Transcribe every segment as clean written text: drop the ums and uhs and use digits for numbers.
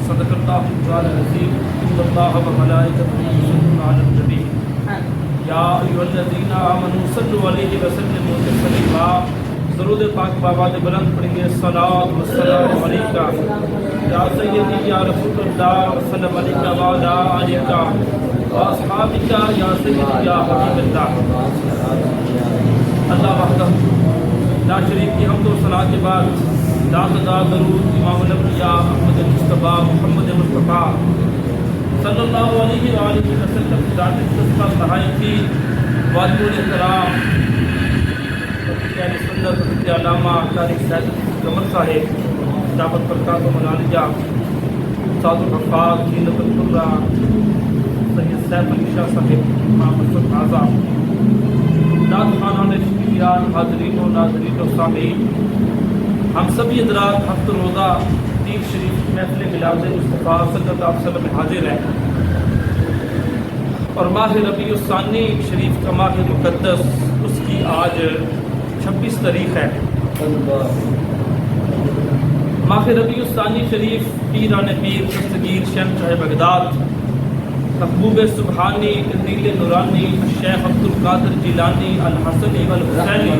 صدق اللہ العظیم ان اللہ وملائکتہ یصلون علی النبی یا ایھا الذین آمنوا صلوا علیہ وسلموا تسلیما. درود پاک بآواز بلند پڑھیں گے. الصلاۃ والسلام علیکہ یا سیدی یا رسول اللہ وسلم علیکہ وعلی آلک واصحابک یا سیدی یا حبیب اللہ. اللہ وحدہ لا شریک کی حمد و ثنا کے بعد داغدار درود امام الانبیاء احمد مصطفیٰ محمد مصطفیٰ صلی اللہ علیہ وآلہ وسلم کی ذات مصطفیٰ صحائی کی واجب الاحترام سنت علامہ قاری سید قمر صاحب دعوت برکات و ملالیہ سعد الحفاظ جینت القرہ سید سیف علی شاہ صاحب امام مسجد اعظم نعت خوانان شکریان حاضرین و ناظرین و سامعین. ہم سبھی حضرات ہفتہ روزہ پیر شریف محفل میلاد مصطفیٰ صلی اللہ علیہ وسلم میں حاضر ہیں اور ماہ ربیع الثانی شریف کا ماہ مقدس اس کی آج 26 تاریخ ہے. ماہ ربیع الثانی شریف پیران پیر دستگیر شہنشاہ بغداد محبوب سبحانی قندیل نورانی شیخ عبد القادر جیلانی الحسنی والحسینی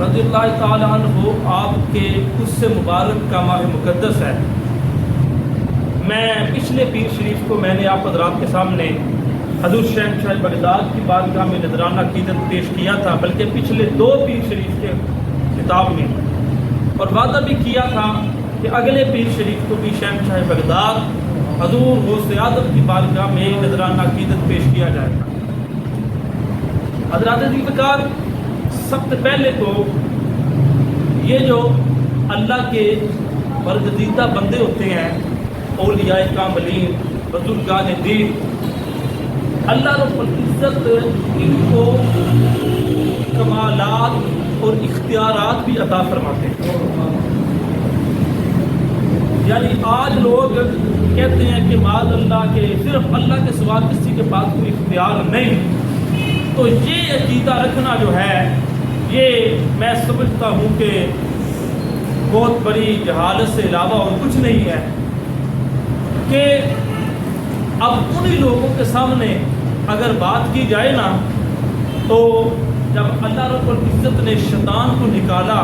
رضی اللہ تعالی عنہ آپ کے اس سے مبارک کا ماہ مقدس ہے. میں پچھلے پیر شریف کو میں نے آپ حضرات کے سامنے حضور شہنشاہ بغداد کی بارگاہ میں نذرانہ عقیدت پیش کیا تھا، بلکہ پچھلے 2 پیر شریف کے کتاب میں، اور وعدہ بھی کیا تھا کہ اگلے پیر شریف کو بھی شہنشاہ بغداد حضور غوث اعظم کی بارگاہ میں نذرانہ عقیدت پیش کیا جائے گا. حضرات ذوالفقار، سب سے پہلے تو یہ جو اللہ کے برگزیدہ بندے ہوتے ہیں، اولیاء کاملین، بزرگان دین، اللہ رب العزت ان کو کمالات اور اختیارات بھی عطا فرماتے ہیں. یعنی آج لوگ کہتے ہیں کہ معاذ اللہ کے صرف اللہ کے سوا کسی کے پاس کوئی اختیار نہیں. تو یہ عقیدہ رکھنا جو ہے یہ میں سمجھتا ہوں کہ بہت بڑی جہالت سے علاوہ اور کچھ نہیں ہے. کہ اب انہی لوگوں کے سامنے اگر بات کی جائے نا، تو جب اللہ رب العزت نے شیطان کو نکالا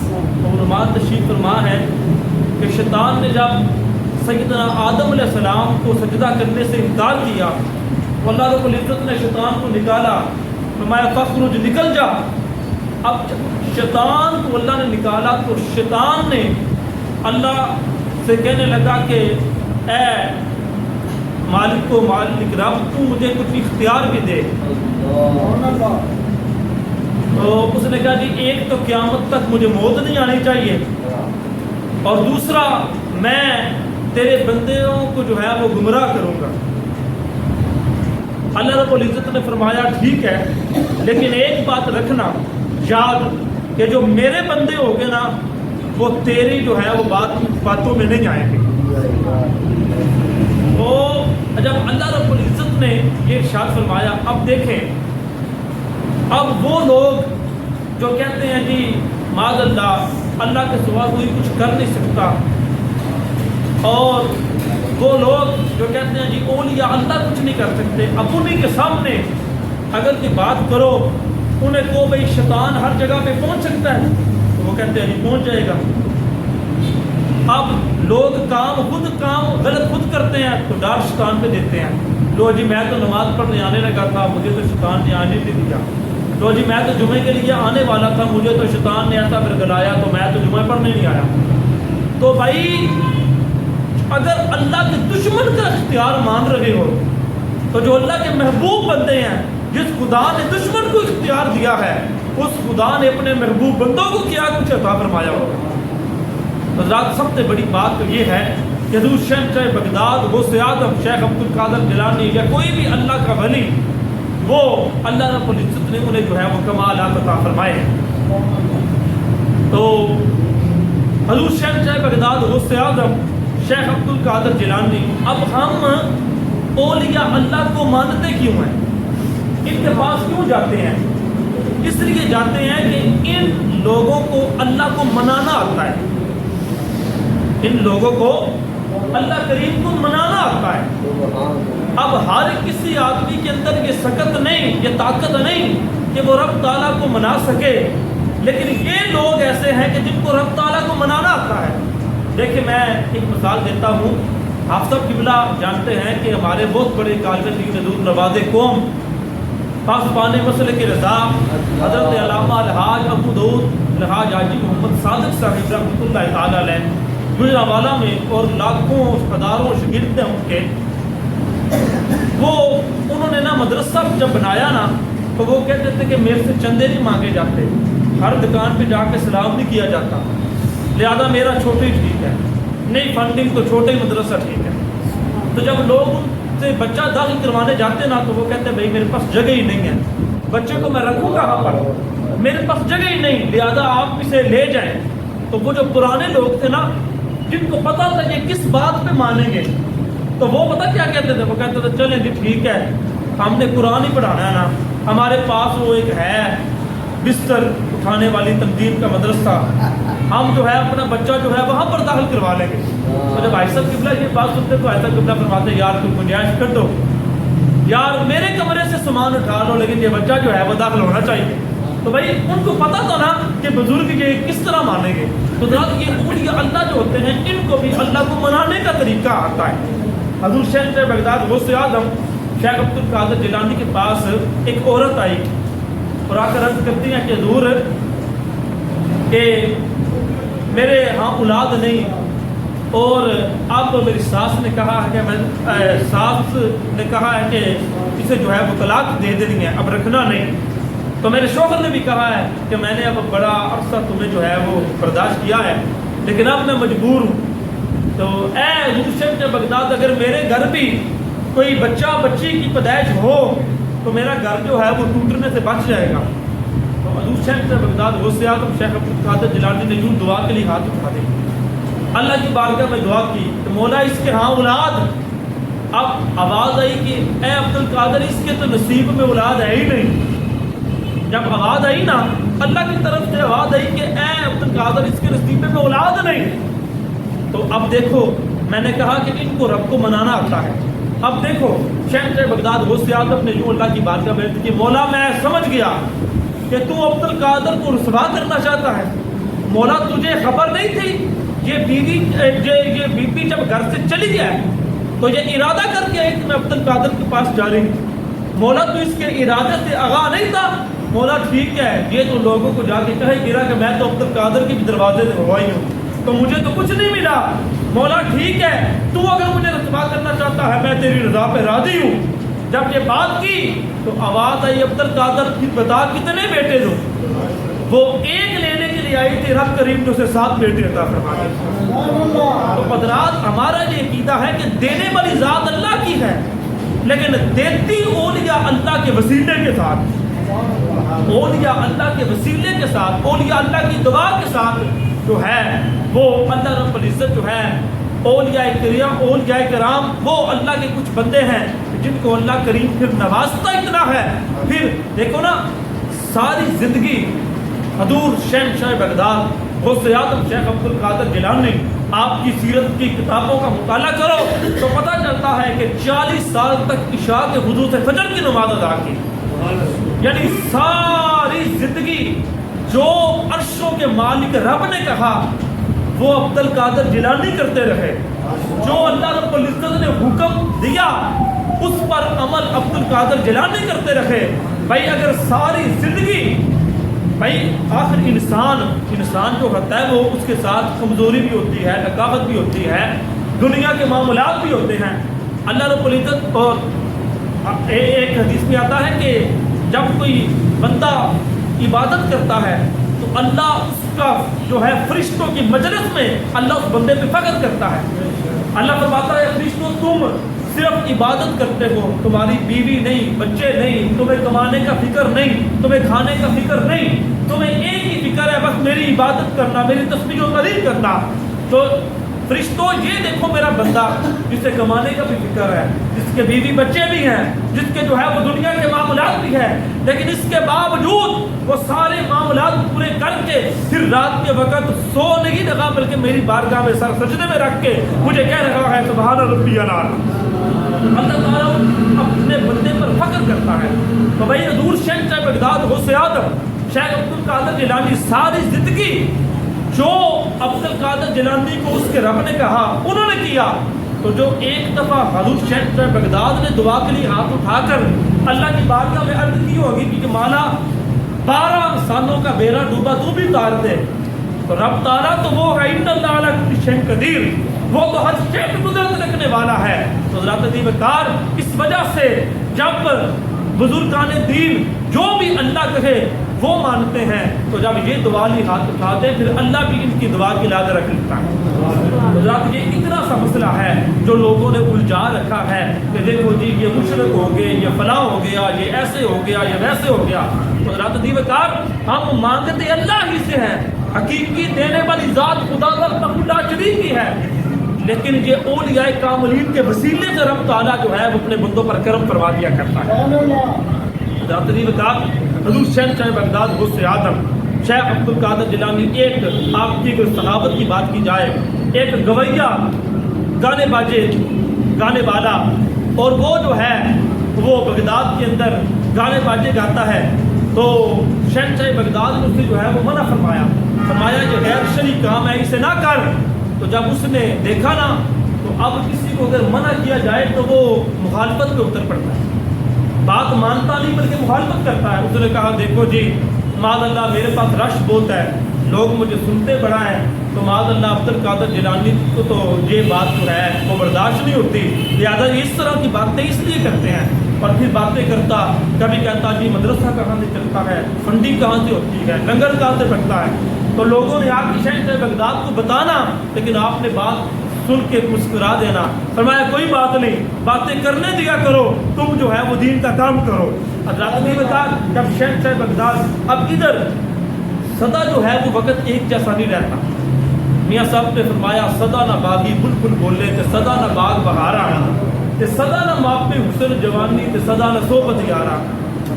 تو علماء تشریف فرما ہے کہ شیطان نے جب سیدنا آدم علیہ السلام کو سجدہ کرنے سے انکار کیا تو اللہ رب العزت نے شیطان کو نکالا، فرمایا فخرج، نکل جا. اب شیطان کو اللہ نے نکالا تو شیطان نے اللہ سے کہنے لگا کہ اے مالک و مالک رب، تو مجھے کچھ اختیار بھی دے. تو اس نے کہا جی ایک تو قیامت تک مجھے موت نہیں آنی چاہیے، اور دوسرا میں تیرے بندوں کو جو ہے وہ گمراہ کروں گا. اللہ رب العزت نے فرمایا ٹھیک ہے، لیکن ایک بات رکھنا یاد کہ جو میرے بندے ہو گے نا وہ تیری جو ہے وہ باتوں میں نہیں آئیں گے. تو جب اللہ رب العزت نے یہ ارشاد فرمایا، اب دیکھیں اب وہ لوگ جو کہتے ہیں جی معاذ اللہ کے سوا کوئی کچھ کر نہیں سکتا، اور وہ لوگ جو کہتے ہیں جی اولیاء اللہ کچھ نہیں کر سکتے، اب انہیں کے سامنے اگر کوئی بات کرو، انہیں کو بھئی شیطان ہر جگہ پہ پہنچ سکتا ہے، تو وہ کہتے ہیں جی پہنچ جائے گا. اب لوگ کام غلط خود کرتے ہیں تو ڈر شیطان پہ دیتے ہیں. لو جی میں تو نماز پڑھنے آنے لگا تھا، مجھے تو شیطان نے آنے نہیں دیا. لو جی میں تو جمعے کے لیے آنے والا تھا، مجھے تو شیطان نے ایسا گلایا تو میں تو جمعہ پڑھنے نہیں آیا. تو بھائی اگر اللہ کے دشمن کا اختیار مان رہے ہو تو جو اللہ کے محبوب بندے ہیں، جس خدا نے دشمن کو اختیار دیا ہے، اس خدا نے اپنے محبوب بندوں کو کیا کچھ عطا فرمایا ہوگا. حضرات سب سے بڑی بات تو یہ ہے کہ حضور شہنشاہ بغداد غوث اعظم شیخ عبد القادر جیلانی یا کوئی بھی اللہ کا ولی، وہ اللہ رب العزت نے انہیں جو ہے وہ کمالات عطا فرمائے ہیں. تو حضور شہنشاہ بغداد غوث اعظم شیخ عبد القادر جیلانی، اب ہم اولیاء اللہ کو مانتے کیوں ہیں؟ ان کے پاس کیوں جاتے ہیں؟ اس لیے جاتے ہیں کہ ان لوگوں کو اللہ کو منانا آتا ہے. ان لوگوں کو اللہ کریم کو منانا آتا ہے۔ اب ہر کسی آدمی کے اندر یہ سکت نہیں، یہ طاقت نہیں کہ وہ رب تعالیٰ کو منا سکے، لیکن یہ لوگ ایسے ہیں کہ جن کو رب تعالیٰ کو منانا آتا ہے۔ دیکھیں میں ایک مثال دیتا ہوں، آپ سب قبلہ جانتے ہیں کہ ہمارے بہت بڑے کالج دین حضور نواز قوم پاسبان مسلک رضا حضرت علامہ الحاج ابو داؤد الحاج حاجی محمد صادق صاحب رحمۃ اللہ تعالیٰ علیہ گجرانوالہ میں، اور لاکھوں ہزاروں شاگرد ہیں ان کے، وہ انہوں نے نا مدرسہ جب بنایا نا تو وہ کہتے تھے کہ میرے سے چندے نہیں مانگے جاتے، ہر دکان پہ جا کے سلام نہیں کیا جاتا، لہذا میرا چھوٹا ہی ٹھیک ہے، نہیں فنڈنگ تو چھوٹا ہی مدرسہ ٹھیک ہے۔ تو جب لوگ ان سے بچہ داخل کروانے جاتے نا تو وہ کہتے ہیں بھائی میرے پاس جگہ ہی نہیں ہے، بچے کو میں رکھوں کہاں پر، میرے پاس جگہ ہی نہیں، لہذا آپ اسے لے جائیں۔ تو وہ جو پرانے لوگ تھے نا جن کو پتا تھا یہ کس بات پہ مانیں گے، تو وہ پتا کیا کہتے تھے، وہ کہتے تھے چلیں جی ٹھیک ہے، ہم نے قرآن ہی پڑھانا ہے نا، ہمارے پاس وہ ایک ہے بستر اٹھانے والی تنظیم کا مدرسہ، ہم جو ہے اپنا بچہ جو ہے وہاں پر داخل کروا لیں گے۔ تو جب بھائی صاحب قبلہ یہ بات سنتے تو ایسا قبلہ فرماتے یار تم گنجائش کر دو، یار میرے کمرے سے سامان اٹھا لو، لیکن یہ بچہ جو ہے وہ داخل ہونا چاہیے۔ تو بھائی ان کو پتا تھا نا کہ بزرگ یہ کس طرح مانیں گے، تو ذات یہ اولیاء اللہ جو ہوتے ہیں ان کو بھی اللہ کو منانے کا طریقہ آتا ہے۔ حضور شیخ بغداد غوث اعظم شیخ عبد القادر جیلانی کے پاس ایک عورت آئی اور آ کر عرض کرتی ہیں کہ حضور کہ میرے ہاں اولاد نہیں، اور اب میری ساس نے کہا ہے کہ ساس نے کہا ہے کہ اسے جو ہے وہ طلاق دے دینی ہے، اب رکھنا نہیں، تو میرے شوہر نے بھی کہا ہے کہ میں نے اب بڑا عرصہ تمہیں جو ہے وہ برداشت کیا ہے، لیکن اب میں مجبور ہوں۔ تو اے حضور شیخ بغداد اگر میرے گھر بھی کوئی بچہ بچی کی پیدائش ہو تو میرا گھر جو ہے وہ ٹوٹنے سے بچ جائے گا۔ تو حضور شیخ بغداد غوث اعظم شیخ عبد القادر جیلانی نے یوں دعا کے لیے ہاتھ اٹھا دے، اللہ کی بارگاہ میں دعا کی کہ مولا اس کے ہاں اولاد، اب آواز آئی کہ اے عبد القادر اس کے تو نصیب میں اولاد ہے ہی نہیں۔ جب آواز آئی نا اللہ کی طرف سے آواز آئی کہ اے عبد القادر اس کے نصیب میں اولاد نہیں، تو اب دیکھو میں نے کہا کہ ان کو رب کو منانا آتا ہے۔ اب دیکھو شیخ بغداد غوث اعظم نے یوں اللہ کی بارگاہ میں عرض کی مولا میں سمجھ گیا کہ تو عبد القادر کو رسوا کرنا چاہتا ہے، مولا تجھے خبر نہیں تھی یہ بیوی جب گھر سے چلی جائے تو یہ ارادہ کر کے ایک میں عبد القادر کے پاس جا رہی ہوں، مولا تو اس کے ارادے سے آگاہ نہیں تھا، مولا ٹھیک ہے یہ تو لوگوں کو جا کے کہے گرا کہ میں تو عبد القادر کے بھی دروازے سے ہوائی ہوں تو مجھے تو کچھ نہیں ملا، مولا ٹھیک ہے تو اگر مجھے رسوا کرنا چاہتا ہے میں تیری رضا پہ راضی ہوں۔ جب یہ بات کی تو آواز آئی عبد القادر بتا کتنے بیٹے دو، وہ ایک لینے کے لیے آئی تھی، رب کریم نے اسے 7 بیٹے عطا فرما دیے۔ تو حضرات ہمارا یہ عقیدہ ہے کہ دینے والی ذات اللہ کی ہے، لیکن دیتی اولیاء اللہ کے وسیلے کے ساتھ، اولیاء اللہ کے وسیلے کے ساتھ، اولیاء اللہ کی دعا کے ساتھ جو ہے وہ اللہ رب العزت جو ہے اولیاء کرام وہ اللہ کے کچھ بندے ہیں جن کو اللہ کریم پھر نوازتا اتنا ہے۔ پھر دیکھو نا ساری زندگی حضور شیخ بغداد غوث اعظم شیخ عبد القادر جیلانی آپ کی سیرت کی کتابوں کا مطالعہ کرو تو پتہ چلتا ہے کہ 40 سال تک عشاء کے وضو سے فجر کی نماز ادا کی، یعنی ساری زندگی جو عرشوں کے مالک رب نے کہا وہ عبد القادر جیلانی کرتے رہے، جو اللہ رب العزت نے حکم دیا اس پر عمل عبد القادر جیلانی کرتے رہے۔ بھائی اگر ساری زندگی، بھائی آخر انسان جو ہوتا ہے وہ اس کے ساتھ کمزوری بھی ہوتی ہے، نقاوت بھی ہوتی ہے، دنیا کے معاملات بھی ہوتے ہیں۔ اللہ رب العزت اور ایک حدیث میں آتا ہے کہ جب کوئی بندہ عبادت کرتا ہے تو اللہ اس کا جو ہے فرشتوں کی مجلس میں اللہ اس بندے پہ فخر کرتا ہے۔ اللہ فرماتا ہے فرشتوں تم صرف عبادت کرتے ہو، تمہاری بیوی نہیں، بچے نہیں، تمہیں کمانے کا فکر نہیں، تمہیں کھانے کا فکر نہیں، تمہیں ایک ہی فکر ہے بس میری عبادت کرنا، میری تسبیح و تحلیل کرنا۔ تو فرشتوں یہ دیکھو میرا بندہ جسے کمانے کا بھی فکر ہے، جس کے بیوی بچے بھی ہیں، جس کے جو ہے وہ دنیا کے معاملات بھی ہیں، لیکن اس کے باوجود وہ سارے معاملات پورے کر کے پھر رات کے وقت سو نہیں لگا بلکہ میری بارگاہ میں سر سجدے میں رکھ کے مجھے کہہ رہا ہے سبحان ربی الاعلیٰ۔ اللہ تعالیٰ اپنے بندے پر فخر کرتا ہے۔ تو بھائی حضور شیخ صاحب بغداد غوث اعظم شیخ عبد القادر جیلانی ساری زندگی جو عبد القادر جیلانی کو اس کے رب نے کہا انہوں نے کیا۔ تو جو ایک دفعہ حضور شیخ صاحب بغداد نے دعا کے لیے ہاتھ اٹھا کر اللہ کی بارگاہ میں عرض کی ہوگی کہ مولا 12 انسانوں کا بیڑا ڈوبا تو بھی اتار دے، تو رب تعالیٰ تو وہ ہے ان اللہ علی کل شیء قدیر، وہ تو ہر شے پہ قدرت رکھنے والا ہے۔ تو حضرات عزیز وقار اس وجہ سے جب بزرگان دین جو بھی اللہ کہے وہ مانتے ہیں، تو جب یہ دعا لی ہاتھ اٹھاتے پھر اللہ بھی ان کی دعا کی لاز رکھ لیتا ہے۔ حضرات یہ اتنا سا مسئلہ ہے جو لوگوں نے الجھا رکھا ہے کہ دیکھو جی یہ مشرک ہو گئے، یہ فلاں ہو گیا، یہ ایسے ہو گیا، یہ ویسے ہو گیا۔ تو حضرات عزیز وقار ہم مانگتے اللہ ہی سے ہیں، حقیقی دینے والی ذات خدا لا شریک ہی ہے، لیکن یہ اولیاء کاملین کے وسیلے سے رب تعالیٰ جو ہے وہ اپنے بندوں پر کرم فرما دیا کرتا ہے۔ حضرات عزیز وقار حضور شیخ صاحب بغداد غوث اعظم شیخ عبد القادر جیلانی، ایک آپ کی اگر صحابت کی بات کی جائے، ایک گویا گانے باجے گانے والا، اور وہ جو ہے وہ بغداد کے اندر گانے باجے گاتا ہے، تو شیخ صاحب بغداد نے اسے جو ہے وہ منع فرمایا یہ غیر شرعی کام ہے، اسے نہ کر۔ تو جب اس نے دیکھا نا تو اب کسی کو اگر منع کیا جائے تو وہ مخالفت پہ اتر پڑتا ہے، بات مانتا نہیں بلکہ مخالفت کرتا ہے۔ اس نے کہا دیکھو جی معاذ اللہ میرے پاس رش بہت ہے، لوگ مجھے سنتے بڑا ہے، تو معاذ اللہ عبد القادر جیلانی کو تو یہ بات جو ہے وہ برداشت نہیں ہوتی، لہٰذا اس طرح کی باتیں اس لیے کرتے ہیں۔ اور پھر باتیں کرتا، کبھی کہتا جی مدرسہ کہاں سے چلتا ہے، فنڈی کہاں سے ہوتی ہے، لنگر کہاں سے بٹتا ہے۔ تو لوگوں نے آپ کی شیخ صاحب بغداد کو بتانا، لیکن آپ نے بات سن کے مسکرا دینا، فرمایا کوئی بات نہیں، باتیں کرنے دیا کرو، تم جو ہے وہ دین کا کام کرو۔ حضرات نے بتا جب شیخ صاحب بغداد اب ادھر صدا جو ہے وہ وقت ایک جیسا نہیں رہتا، میاں صاحب نے فرمایا صدا نہ باغی بلبل بولے تے صدا نہ باغ بہارا، تے صدا نہ ماپے حسن جوانی تے صدا نہ صحبت یارا،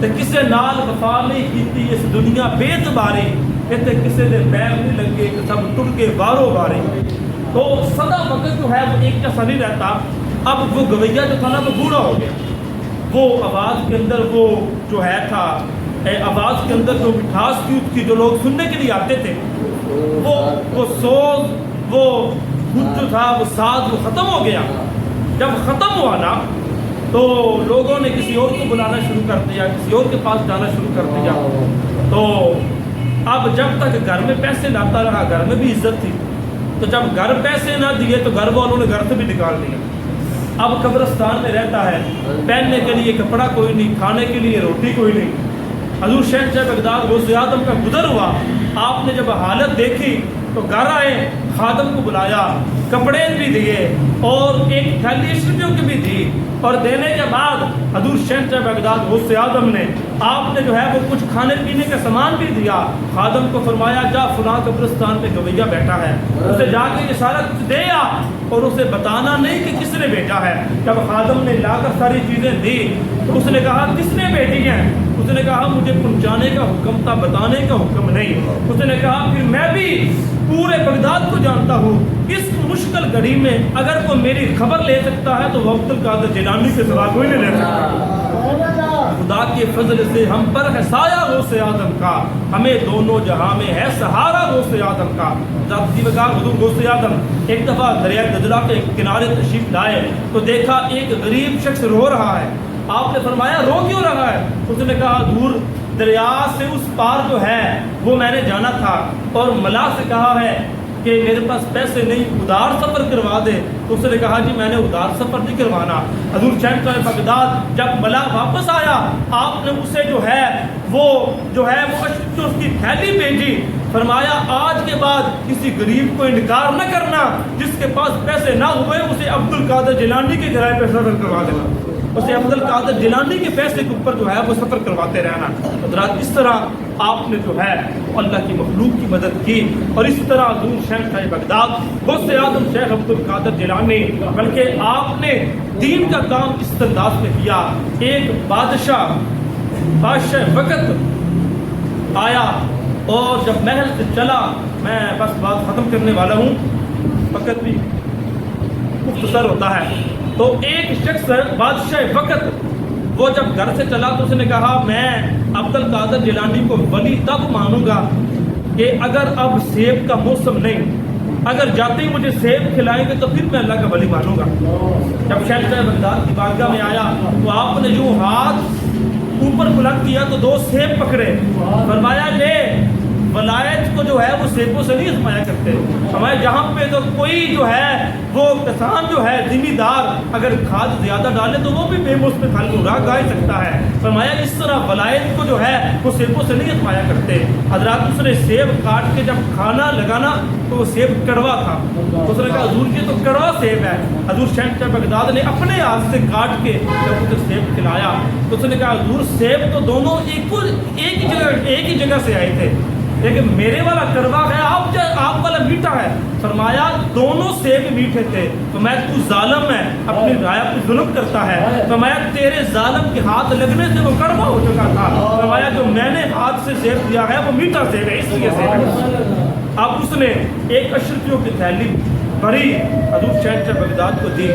تے کسے نال وفا نہیں کیتی اس دنیا بے اعتباری، تے کسے دے پیر نہیں لگے کہ سب ٹوٹ کے بارو بارے۔ تو صدا وقت جو ہے وہ ایک جیسا نہیں رہتا۔ اب وہ گویا جو تھا نا وہ بوڑھا ہو گیا، وہ آواز کے اندر وہ جو ہے تھا آواز کے اندر جو مٹھاس کی اس کی جو لوگ سننے کے لیے آتے تھے وہ سوز وہ خود جو تھا وہ ساز وہ ختم ہو گیا۔ جب ختم ہوا نا تو لوگوں نے کسی اور کو بلانا شروع کر دیا، کسی اور کے پاس جانا شروع کر دیا۔ تو اب جب تک گھر میں پیسے لاتا رہا گھر میں بھی عزت تھی، تو جب گھر پیسے نہ دیے تو گھر والوں نے گھر سے بھی نکال دیا۔ اب قبرستان میں رہتا ہے، پہننے کے لیے کپڑا کوئی نہیں، کھانے کے لیے روٹی کوئی نہیں۔ حضور شیخ صاحب بغداد غوث اعظم کا گزر ہوا، آپ نے جب حالت دیکھی تو گھر آئے، خادم کو بلایا، کپڑے بھی دیے اور ایک تھیلی روپیوں کی بھی دی، اور دینے کے بعد حضور شیخ صاحب بغداد غوث اعظم نے آپ نے جو ہے وہ کچھ کھانے پینے کا سامان بھی دیا۔ خادم کو فرمایا جا فلاں قبرستان میں گویا بیٹھا ہے، اسے جا کے یہ سارا کچھ دے آ، اور اسے بتانا نہیں کہ کس نے بیٹا ہے۔ جب خادم نے لا کر ساری چیزیں دی تو اس نے کہا کس نے بیٹی ہیں؟ اس نے کہا مجھے پہنچانے کا حکم تھا، بتانے کا حکم نہیں۔ اس نے کہا پھر میں بھی پورے بغداد کو جانتا ہوں، اس مشکل گھڑی میں اگر کوئی میری خبر لے سکتا ہے تو وہ عبد القادر جیلانی کے سوا کوئی نہیں لے سکتا۔ خدا کے فضل سے ہم پر ہے سایہ غوث اعظم کا، ہمیں دونوں جہاں میں ہے سہارا غوث اعظم کا۔ ذاتی وقار حضور غوث اعظم ایک دفعہ دریا دجلہ کے کنارے تشریف لائے تو دیکھا ایک غریب شخص رو رہا ہے۔ آپ نے فرمایا رو کیوں رہا ہے؟ اس نے کہا حضور دریا سے اس پار جو ہے وہ میں نے جانا تھا، اور ملا سے کہا ہے کہ میرے پاس پیسے نہیں، ادار سفر کروا دے۔ تو اس نے کہا جی میں نے ادار سفر نہیں کروانا۔ حضور شیخ صاحب بغداد جب ملا واپس آیا، آپ نے اسے جو ہے وہ اس کی تھیلی بھیجی، فرمایا آج کے بعد کسی غریب کو انکار نہ کرنا، جس کے پاس پیسے نہ ہوئے اسے عبد القادر جیلانی کے کرائے پہ سفر کروا دینا، اسے عبد القادر جیلانی کے پیسے کے اوپر جو ہے وہ سفر کرواتے رہنا۔ حضرات اس طرح آپ نے جو ہے اللہ کی مخلوق کی مدد کی، اور اس طرح حضور شیخ صاحب بغداد غوث اعظم شیخ عبد القادر جیلانی بلکہ آپ نے دین کا کام اس انداز میں کیا۔ ایک بادشاہ وقت آیا اور جب محل سے چلا، میں بس بات ختم کرنے والا ہوں، وقت بھی مختصر ہوتا ہے. تو ایک شخص بادشاہ وقت وہ جب گھر سے چلا تو اس نے کہا میں عبد القادر جیلانی کو ولی تب مانوں گا کہ اگر اب سیب کا موسم نہیں، اگر جاتے ہی مجھے سیب کھلائیں گے تو پھر میں اللہ کا ولی مانوں گا. جب شہنشاہ بغداد کی بارگاہ میں آیا تو آپ نے جو ہاتھ اوپر بلند کیا تو 2 سیب پکڑے. فرمایا لے، ولایت کو جو ہے وہ سیبوں سے نہیں آزمایا کرتے. ہمارے جہاں پہ تو کوئی جو ہے وہ کسان جو ہے ذمہ دار اگر کھاد زیادہ ڈالے تو وہ بھی بے مس پہ پھل اگا ہی سکتا ہے. فرمایا اس طرح ولایت کو جو ہے وہ سیبوں سے نہیں آزمایا کرتے. حضرات اس نے سیب کاٹ کے جب کھانا لگانا تو وہ سیب کڑوا تھا. اس نے کہا حضور یہ تو کڑوا سیب ہے. حضور شہنشاہ بغداد نے اپنے ہاتھ سے کاٹ کے جب اسے سیب کھلایا تو اس نے کہا حضور سیب تو دونوں ایک ہی جگہ سے آئے تھے، لیکن میرے والا کڑوا ہے، آپ والا میٹھا ہے. فرمایا دونوں سیب میٹھے تھے. تو میں تو ظالم ہے، اپنی رعایا پہ ظلم کرتا ہے. فرمایا تیرے ظالم کے ہاتھ لگنے سے وہ کڑوا ہو چکا تھا. فرمایا جو میں نے ہاتھ سے سیب دیا ہے وہ میٹھا سیب ہے، اس لیے سیب ہے. اب اس نے ایک اشرفیوں کی تھیلی بھری حضور شہنشاہ بغداد کو دی.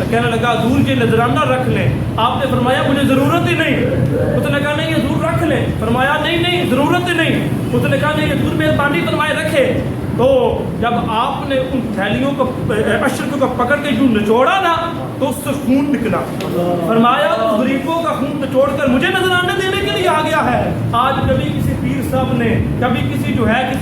کہنے لگا حضور یہ نذرانہ رکھ لیں. آپ نے فرمایا مجھے ضرورت ہی نہیں. اس نے کہا نہیں حضور رکھ لیں. فرمایا نہیں ضرورت ہی نہیں. اس نے کہا نہیں حضور مہربانی فرمائے رکھے. تو جب آپ نے ان تھیلیوں کو اشرفیوں کو پکڑ کے یوں نچوڑا نا تو اس سے خون نکلا. فرمایا تو غریبوں کا خون نچوڑ کر مجھے نذرانے دینے کے لیے آ گیا ہے. آج کبھی کسی پیر صاحب نے کبھی کسی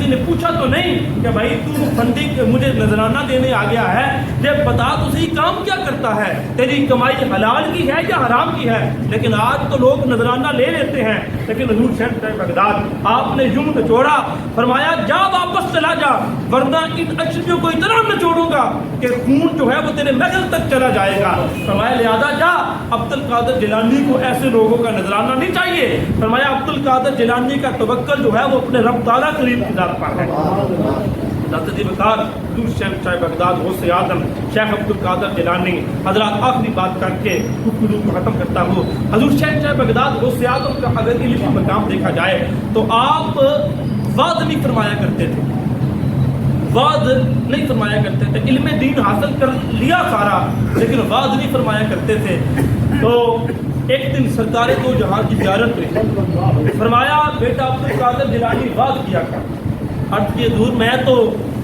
نے پوچھا تو نہیں کہ بھائی تو فندی مجھے نذرانہ دینے آ گیا ہے، یہ بتا تو صحیح کام کیا کرتا ہے، تیری کمائی حلال کی ہے یا حرام کی ہے. لیکن آج تو لوگ نذرانہ لے لیتے ہیں. لیکن حضور شہنشاہ بغداد آپ نے یوں نچوڑا. فرمایا جا واپس چلا جا ورنہ ان اشرفیوں کو اتنا نچوڑوں گا کہ خون جو ہے وہ تیرے محل تک چلا جائے گا. فرمایا لہذا جا. عبد القادر جیلانی کو ایسے لوگوں کا نذرانہ نہیں چاہیے. فرمایا عبد القادر جیلانی کا توکل جو ہے وہ اپنے رب تعالیٰ کریم کی ذات پر ہے. حضور شہنشاہ بغداد غوث اعظم شیخ عبد القادر جیلانی. حضرات آخری بات کر کے گفتگو کو ختم کرتا ہوں. حضور شہنشاہ بغداد غوث اعظم کا اگر علمی مقام دیکھا جائے تو آپ وعظ نہیں فرمایا کرتے تھے، وعظ نہیں فرمایا کرتے تھے. علم دین حاصل کر لیا سارا لیکن وعظ نہیں فرمایا کرتے تھے. تو ایک دن سرکار دو جہاں کی زیارت ہوئی. فرمایا بیٹا عبد القادر جیلانی وعظ کیا کر. عرض کی حضور میں تو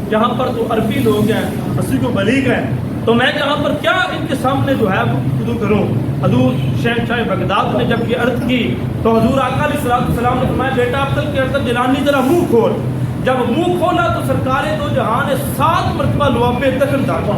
جہاں پر تو عربی لوگ ہیں، اسی کو بلیغ ہیں، تو میں جہاں پر کیا ان کے سامنے جو ہے گفتگو کروں. حضور شہنشاہ بغداد نے جب یہ عرض کی تو حضور آقا علیہ السلام نے فرمایا بیٹا عبد القادر جیلانی ذرا منہ کھول. جب منہ کھولا تو سرکار دو جہاں نے 7 مرتبہ لواب دفن ڈالا.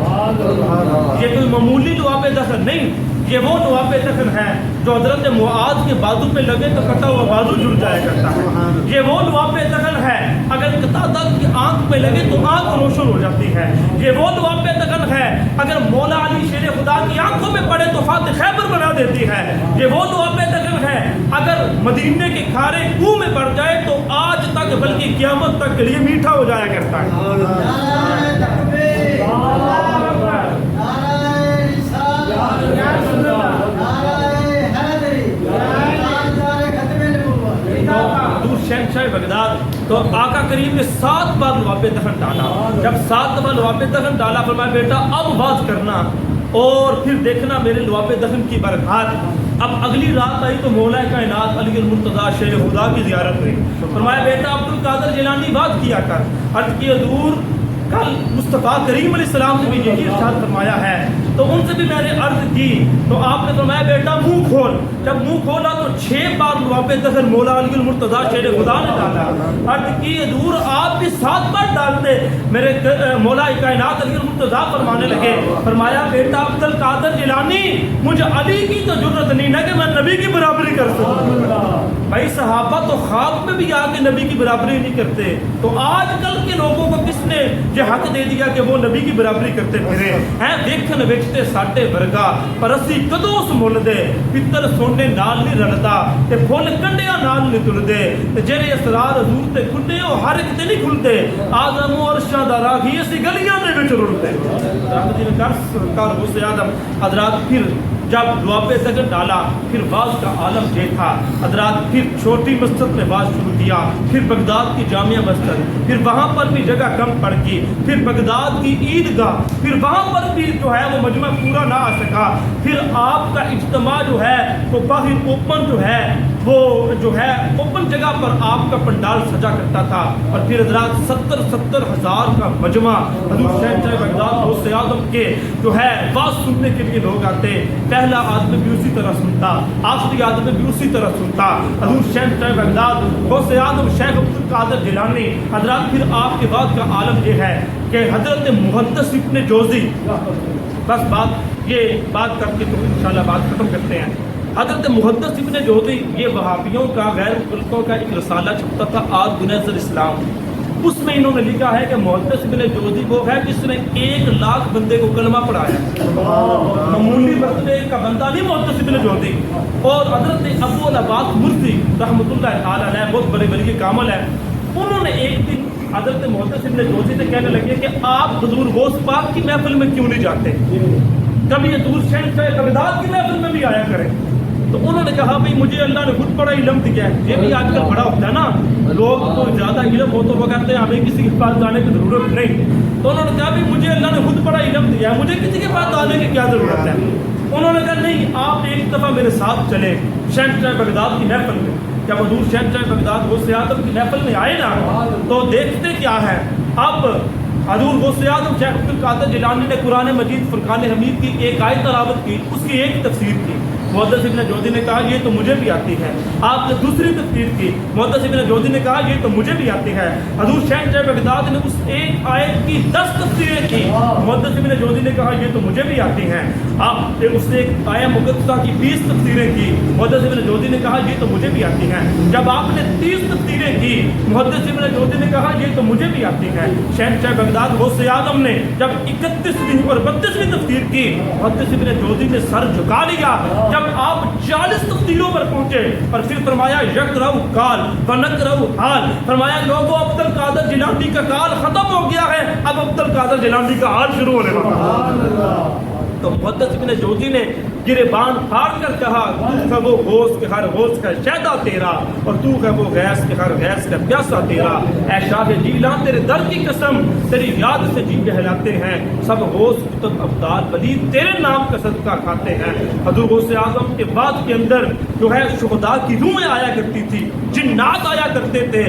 یہ کوئی معمولی لواب دفن نہیں، یہ وہ لواب دفن ہے جو حضرت معاذ کے بازو پہ لگے تو کٹا ہوا بازو جڑ جایا کرتا ہے. یہ وہ لواب دفن ہے اگر قتادہ کی آنکھ پہ لگے تو آنکھ روشن ہو جاتی ہے. یہ وہ لواب دفن ہے اگر مولا علی شیر خدا کی آنکھوں میں پڑے تو فاتح خیبر بنا دیتی ہے. یہ وہ لواب دفن ہے اگر مدینے کے کھارے کنویں میں پڑ جائے تو آج تک بلکہ قیامت تک کے لیے میٹھا ہو جایا کرتا ہے. شہنشاہ بغداد تو آقا کریم نے 7 بار لواب دفن ڈالا. جب 7 دفعہ لواب دفن ڈالا فرمایا بیٹا اب واز کرنا اور پھر دیکھنا میرے لواب دفن کی برکات. اب اگلی رات آئی تو مولا کائنات علی المرتضیٰ شیر خدا کی زیارت ہوئی. فرمایا بیٹا عبد القادر جیلانی واز کیا کر. عرض کی حضور کل مصطفیٰ کریم علیہ السلام نے بھی یہی ارشاد فرمایا ہے تو ان سے بھی میں نے عرض کی تو آپ نے فرمایا بیٹا منہ کھول. جب منہ کھولا تو 6 بار لواب دفن مولا علی المرتضیٰ شیر خدا نے ڈالا. عرض کی حضور آپ بھی 7 بار ڈالتے. میرے مولا کائنات علی المرتضیٰ فرمانے لگے. فرمایا بیٹا عبد القادر جیلانی مجھے علی کی تو ضرورت نہیں نہ کہ میں نبی کی برابری کر سکوں. بھائی صحابہ تو خواب میں بھی آ کے نبی کی برابری نہیں کرتے. تو آج کل کے لوگوں کو کس نے یہ حق دے دیا کہ وہ نبی کی برابری کرتے پھرے ہیں. دیکھن ویکھتے ساڈے ورگا پر اسی کدوں اس مل دے پتر سونے نال نہیں رلدا تے پھل کنڈیاں نال نہیں تلدے تے جڑے اسرار حضور تے کھلے او ہر ایک تے نہیں کھلدے. آدم و عرشاں دا راہی اسی گلیاں دے وچ رلدے. رب دی کر سرکار غوث اعظم حضرات پھر جب دعا پہ دگن ڈالا پھر واز کا عالم یہ تھا حضرات. پھر چھوٹی مسجد میں واز شروع کیا, پھر بغداد کی جامعہ مسجد, پھر وہاں پر بھی جگہ کم پڑ گئی, پھر بغداد کی عیدگاہ, پھر وہاں پر بھی جو ہے وہ مجمع پورا نہ آ سکا. پھر آپ کا اجتماع جو ہے وہ باہر اوپن جو ہے اوپن جگہ پر آپ کا پنڈال سجا کرتا تھا. اور پھر حضرات 70 ہزار کا مجمع حضور شہنشاہ بغداد غوث اعظم کے جو ہے واز سننے کے لیے لوگ آتے. پہلا آدمی بھی اسی طرح سنتا, آخری آدمی بھی اسی طرح سنتا. حضور شہنشاہ بغداد غوث اعظم شیخ عبد القادر جیلانی حضرات. پھر آپ کے بعد کا عالم یہ ہے کہ حضرت محدث ابن جوزی, بس یہ بات کر کے تو انشاءاللہ بات ختم کرتے ہیں. حضرت محدث ابن جوزی یہ وہابیوں کا غیر ملکوں کا ایک رسالہ چھپتا تھا آج بنیاد الاسلام. اس میں انہوں نے لکھا ہے کہ محدث ابن جوزی وہ ہے جس نے 1,00,000 بندے کو کلمہ پڑھایا. معمولی مرتبے کا بندہ نہیں محدث ابن جوزی. اور حضرت ابو العباس مرسی رحمۃ اللہ تعالی علیہ بہت بڑے ولی کامل ہے. انہوں نے ایک دن حضرت محدث ابن جوزی سے کہنے لگے کہ آپ حضور غوث پاک کی محفل میں کیوں نہیں جاتے, کبھی حضور شہنشاہ بغداد کی محفل میں بھی آیا کریں. تو انہوں نے کہا بھائی مجھے اللہ نے خود بڑا علم دیا ہے. یہ بھی آج کل بڑا ہوتا ہے نا, لوگ تو زیادہ علم ہو تو وہ کہتے ہیں ہمیں کسی کے پاس جانے کی ضرورت نہیں. تو انہوں نے کہا بھائی مجھے اللہ نے خود بڑا علم دیا ہے, مجھے کسی کے پاس جانے کی کیا ضرورت ہے. انہوں نے کہا نہیں, آپ ایک دفعہ میرے ساتھ چلے شہنشاہ بغداد کی محفل میں. جب حضور شہنشاہ بغداد غوث اعظم کی محفل میں آئے نا تو دیکھتے کیا ہے. اب حضور غوث اعظم شیخ عبد القادر جیلانی نے قرآن مجید فرقان حمید کی ایک آیت تلاوت کی, اس کی ایک تفسیر کی. محدث ابن جوزی نے کہا یہ تو مجھے بھی آتی ہے. آپ نے دوسری تفسیر کی. محدث ابن جوزی نے کہا یہ تو مجھے بھی آتی ہے. حضور شہنشاہ بغداد نے اس ایک آیت کی 10 تفسیریں کی. محدث ابن جوزی نے کہا یہ تو مجھے بھی آتی ہیں. آپ نے اس نے ایک آیہ مقدسہ کی 20 تفسیریں کی. محدث ابن جوزی نے کہا یہ تو مجھے بھی آتی ہیں. جب آپ نے 30 تفسیریں کی, محدث ابن جوزی نے کہا یہ تو مجھے بھی آتی ہیں. شہنشاہ بغداد غوث اعظم نے جب 31ویں اور 32ویں تفسیر کی, محدث ابن جوزی نے سر جھکا لیا. جب آپ 40 تفسیروں پر پہنچے اور پھر فرمایا یکرہ کال ونکرہ حال, فرمایا لوگوں عبد القادر جیلانی کا کال ختم ہو گیا ہے, اب عبد القادر جیلانی کا حال شروع ہونے والا. تو محدث ابن جوزی نے گریبان پھاڑ کر کہا تو ہے وہ غوث کے ہر غوث کا شہدہ تیرا, اور تو ہے وہ غیث کے ہر غیث کا پیاسا تیرا. اے شاہ جیلان تیرے در کی قسم تیری یاد سے جی کہلاتے ہیں, سب غوث کتب ابدال ولی تیرے نام کا صدقہ کھاتے ہیں. حضور غوث اعظم کے بعد کے اندر جو ہے شہداء کی روحیں آیا کرتی تھی, جنات آیا کرتے تھے,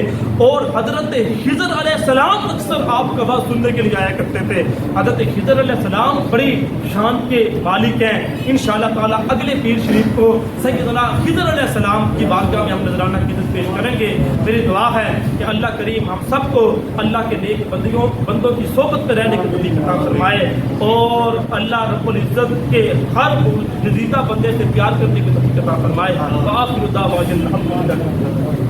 اور حضرت خضر علیہ السلام اکثر آپ کا بات سننے کے لیے آیا کرتے تھے. حضرت خضر علیہ السلام بڑی شان کے مالک ہیں. انشاءاللہ تعالیٰ اگلے پیر شریف کو سیدنا خضر علیہ السلام کی بارگاہ میں ہم نذرانہ عقیدت پیش کریں گے. میری دعا ہے کہ اللہ کریم ہم سب کو اللہ کے نیک بندوں کی صحبت میں رہنے کی توفیق عطا فرمائے, اور اللہ رب العزت کے ہر نزیدہ بندے سے پیار کرنے کی توفیق عطا فرمائے. وآخر دعوانا الحمدللہ.